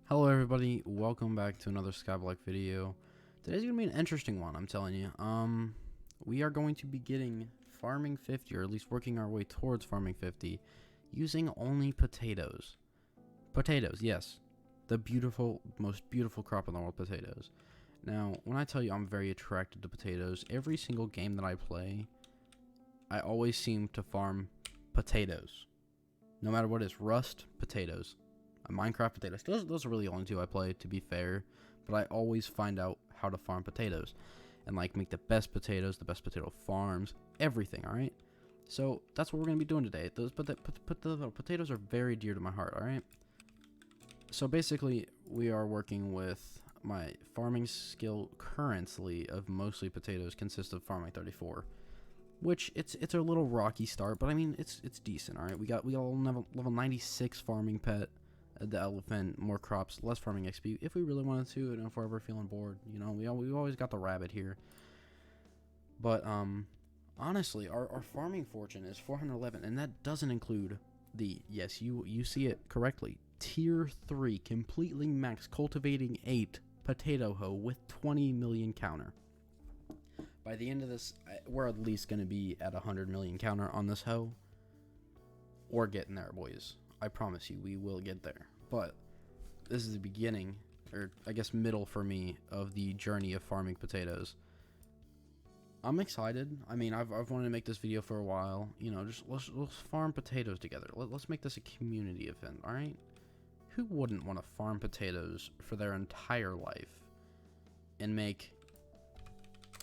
Hello everybody, welcome back to another Skyblock video. Today's gonna be an interesting one, I'm telling you. We are going to be getting farming 50, or at least working our way towards farming 50, using only potatoes. Potatoes, yes. The most beautiful crop in the world, potatoes. Now, when I tell you I'm very attracted to potatoes, every single game that I play, I always seem to farm potatoes. No matter what it is, Rust, potatoes. Minecraft, potatoes. Those are really the only two I play, to be fair. But I always find out how to farm potatoes. And, like, make the best potatoes, the best potato farms, everything, alright? So, that's what we're going to be doing today. The potatoes are very dear to my heart, alright? So, basically, we are working with my farming skill currently of mostly potatoes consists of farming 34. Which, it's a little rocky start, but I mean, it's decent, alright? We got a level 96 farming pet. The elephant, more crops, less farming XP if we really wanted to, and if we're ever feeling bored, you know, we always got the rabbit here. But honestly, our farming fortune is 411, and that doesn't include the, yes, you see it correctly, tier 3 completely max cultivating 8 potato hoe with 20 million counter. By the end of this, we're at least going to be at 100 million counter on this hoe. Or getting there, boys. I promise you, we will get there. But this is the beginning, or I guess middle for me, of the journey of farming potatoes. I'm excited. I mean, I've wanted to make this video for a while. You know, just let's farm potatoes together. Let's make this a community event, alright? Who wouldn't want to farm potatoes for their entire life and make,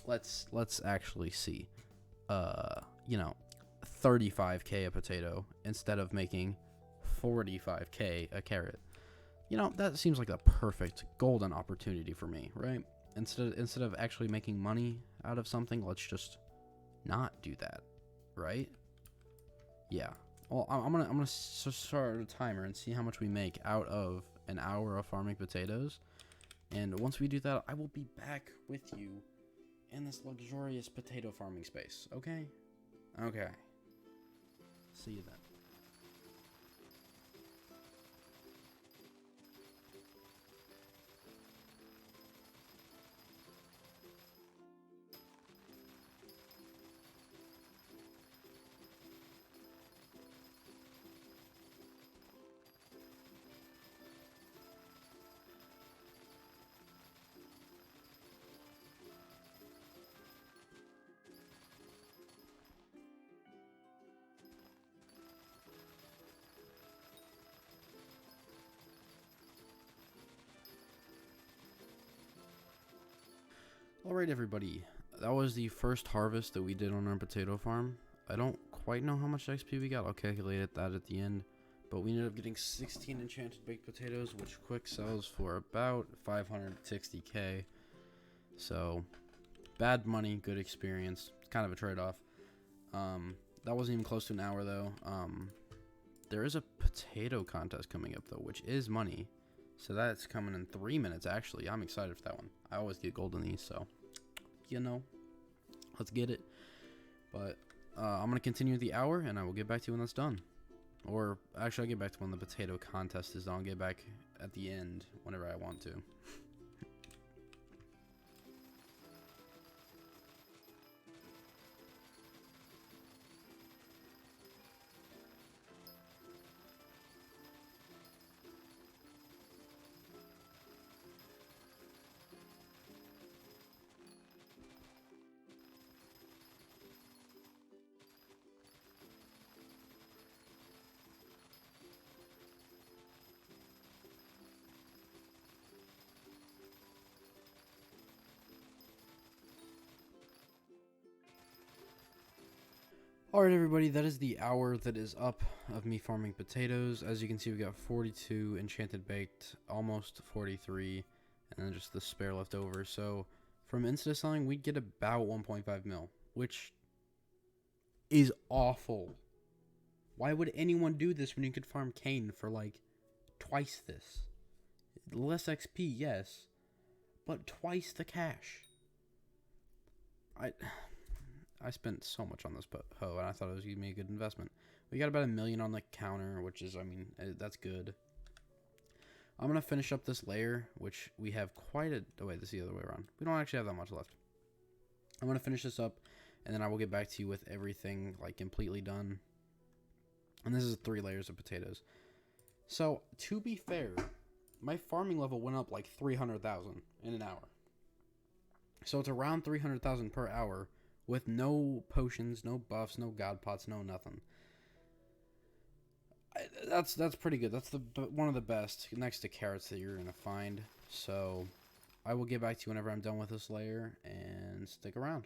let's actually see, you know, 35k a potato instead of making 45k a carrot. You know, that seems like the perfect golden opportunity for me, right? Instead of actually making money out of something, let's just not do that, right? Yeah. Well, I'm gonna start a timer and see how much we make out of an hour of farming potatoes. And once we do that, I will be back with you in this luxurious potato farming space. Okay? Okay. See you then. Alright everybody, that was the first harvest that we did on our potato farm. I don't quite know how much XP we got, I'll calculate that at the end. But we ended up getting 16 enchanted baked potatoes, which quick sells for about 560k. So, bad money, good experience. It's kind of a trade-off. That wasn't even close to an hour though. There is a potato contest coming up though, which is money. So that's coming in 3 minutes, actually. I'm excited for that one. I always get gold in these, so, you know, let's get it. But I'm going to continue the hour, and I will get back to you when that's done. Or, actually, I'll get back to when the potato contest is done. I'll get back at the end whenever I want to. Alright everybody, that is the hour that is up of me farming potatoes. As you can see, we got 42 enchanted baked, almost 43, and then just the spare left over. So from insta selling, we'd get about 1.5 mil, which is awful. Why would anyone do this when you could farm cane for like twice this? Less XP, yes, but twice the cash. I spent so much on this hoe, and I thought it was going to be a good investment. We got about $1 million on the counter, which is, I mean, that's good. I'm going to finish up this layer, which we have quite a... Oh, wait, this is the other way around. We don't actually have that much left. I'm going to finish this up, and then I will get back to you with everything, like, completely done. And this is 3 layers of potatoes. So, to be fair, my farming level went up like 300,000 in an hour. So it's around 300,000 per hour with no potions, no buffs, no god pots, no nothing. That's pretty good. That's one of the best next to carrots that you're gonna find. So I will get back to you whenever I'm done with this layer, and stick around.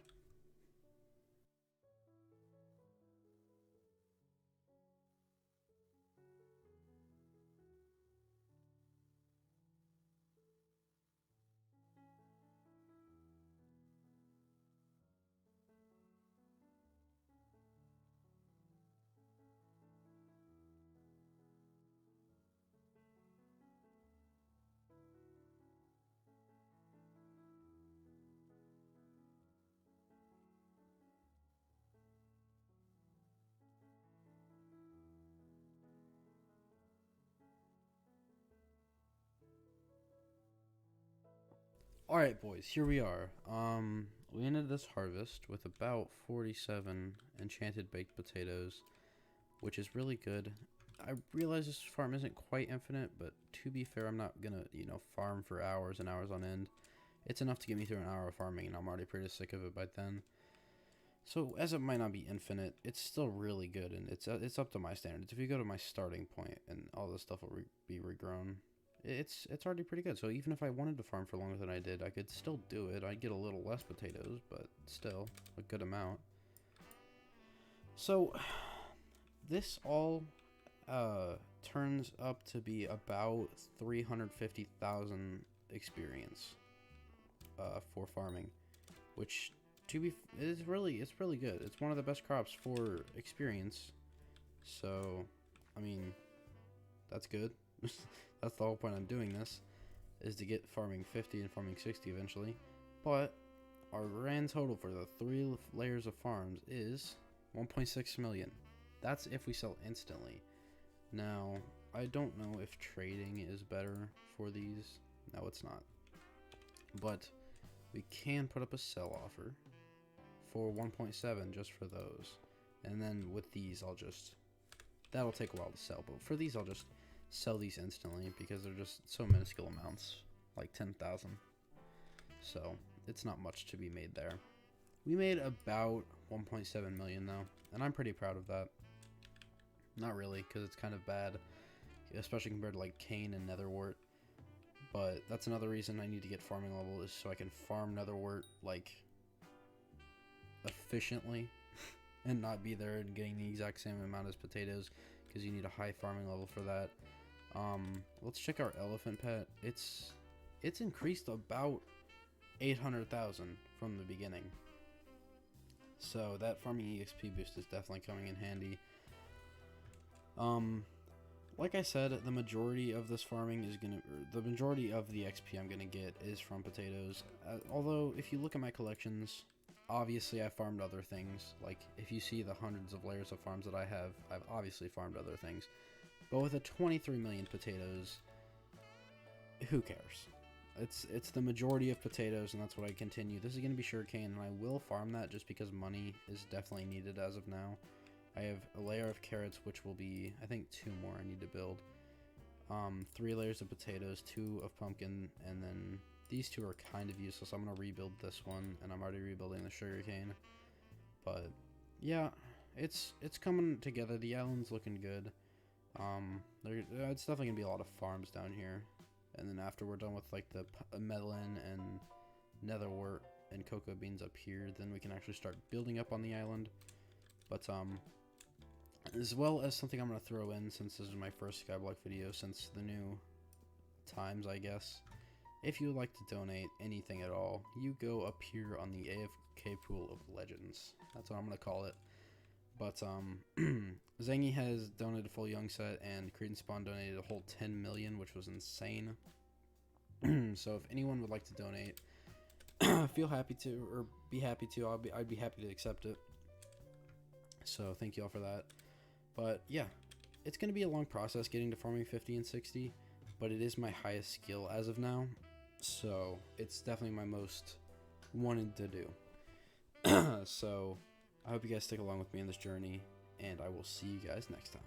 All right, boys, here we are. We ended this harvest with about 47 enchanted baked potatoes, which is really good. I realize this farm isn't quite infinite, but to be fair, I'm not gonna, farm for hours and hours on end. It's enough to get me through an hour of farming, and I'm already pretty sick of it by then. So, as it might not be infinite, it's still really good, and it's up to my standards. If you go to my starting point, and all this stuff will be regrown, it's already pretty good. So even if I wanted to farm for longer than I did, I could still do it. I'd get a little less potatoes, but still a good amount. So this all turns up to be about 350,000 experience for farming, which it's really good. It's one of the best crops for experience. So, I mean, that's good. That's the whole point I'm doing this, is to get farming 50 and farming 60 eventually. But our grand total for the 3 layers of farms is 1.6 million. That's if we sell instantly. Now, I don't know if trading is better for these. No, it's not. But we can put up a sell offer for 1.7 just for those. And then with these, that'll take a while to sell. But for these, I'll just sell these instantly because they're just so minuscule amounts, like 10,000. So it's not much to be made there. We made about 1.7 million though, and I'm pretty proud of that. Not really, because it's kind of bad, especially compared to like cane and netherwort. But that's another reason I need to get farming level, is so I can farm netherwort like efficiently and not be there and getting the exact same amount as potatoes, because you need a high farming level for that. Let's check our elephant pet. It's increased about 800,000 from the beginning. So that farming EXP boost is definitely coming in handy. Like I said, the majority of this farming is the majority of the XP I'm gonna get is from potatoes. Although if you look at my collections, obviously I farmed other things. Like if you see the hundreds of layers of farms that I have, I've obviously farmed other things. But with a 23 million potatoes, who cares? It's the majority of potatoes, and that's what I continue. This is going to be sugarcane, and I will farm that just because money is definitely needed as of now. I have a layer of carrots, which will be, I think, 2 more I need to build. 3 layers of potatoes, 2 of pumpkin, and then these 2 are kind of useless. I'm going to rebuild this one, and I'm already rebuilding the sugarcane. But yeah, it's coming together. The island's looking good. It's definitely gonna be a lot of farms down here, and then after we're done with like the melon and netherwort and cocoa beans up here, then we can actually start building up on the island. But as well as something I'm gonna throw in, since this is my first Skyblock video since the new times, I guess. If you would like to donate anything at all, you go up here on the AFK pool of legends. That's what I'm gonna call it. But Zangy has donated a full young set, and Creed and Spawn donated a whole 10 million, which was insane. So if anyone would like to donate, feel happy to, or be happy to, I'd be happy to accept it. So thank you all for that. But yeah, it's going to be a long process getting to farming 50 and 60, but it is my highest skill as of now, so it's definitely my most wanted to do. So I hope you guys stick along with me on this journey, and I will see you guys next time.